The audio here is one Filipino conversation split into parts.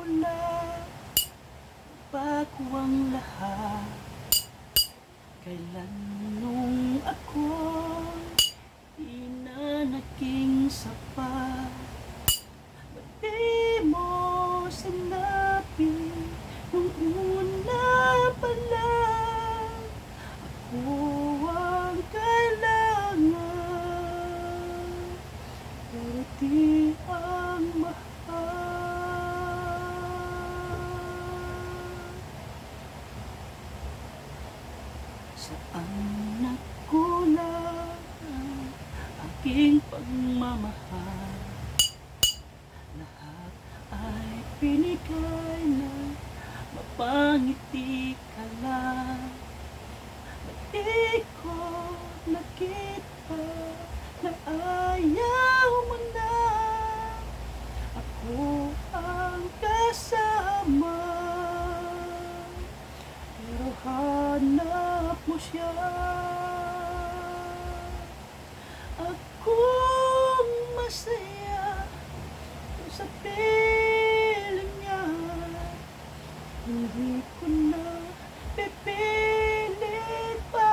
na bago ang lahat. Kailan nung ako di na naging sapat, ba't di mo sinabi nung una pa lang ako ang kailangan, pero di ang mahal. Saan nagkulang ang aking pagmamahal? Lahat ay pinigay na mapangiti ka lang. Ba't di ko nakita na ayaw mo na ako ang kasama, pero hanap mo siya. Akong masaya sa piling niya, hindi ko na pipilit pa.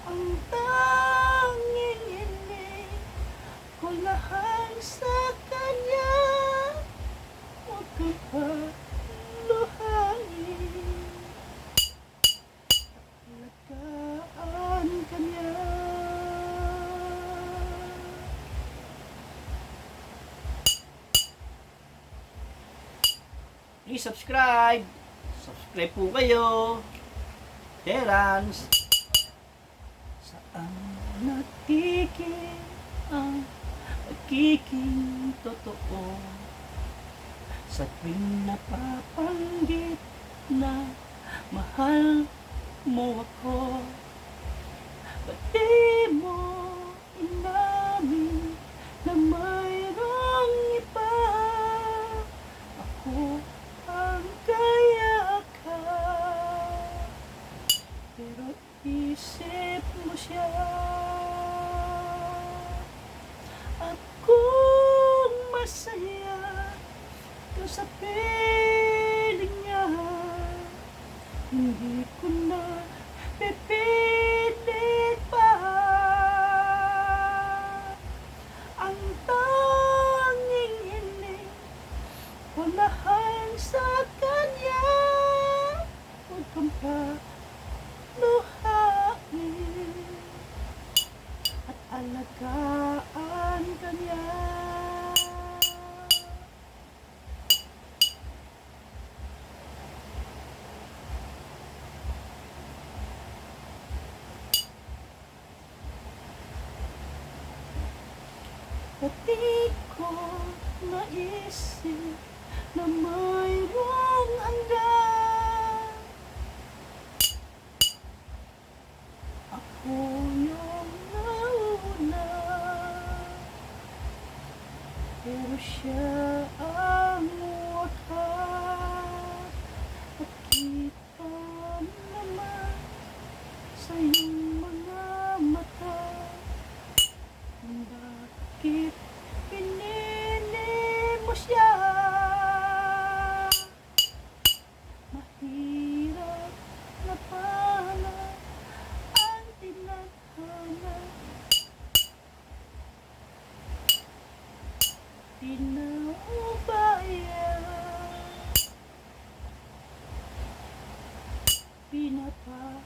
Ang tanging hiling ko lang sa kanya, huwag ka pa luhain, alagaan ka niya. Please subscribe. Subscribe po kayo. Terrance. Saan natigil ang pagiging totoo? Sa tuwing napapanggit na mahal mo ako, ba't di mo inamin na mayroong iba? Ako ang kaya ka, pero isip mo siya. Akong masaya ka sa piling niya, hindi ko na pipilit pa. Ang tanging hiling ko lang sa kanya, huwag kang paluhain at alagaan ka niya. Ba't di ko naisip na mayroong hanggan? Ako yung nauna, pero siya ang wakas. Nakita naman sa iyong mga mata, bakit pinili mo siya? Mahirap na pala ang tinadhana, pinaubayan, pinapaubayan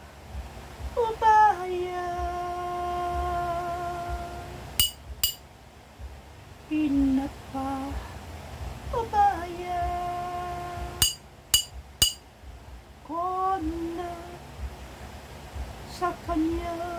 ko na sa kanya.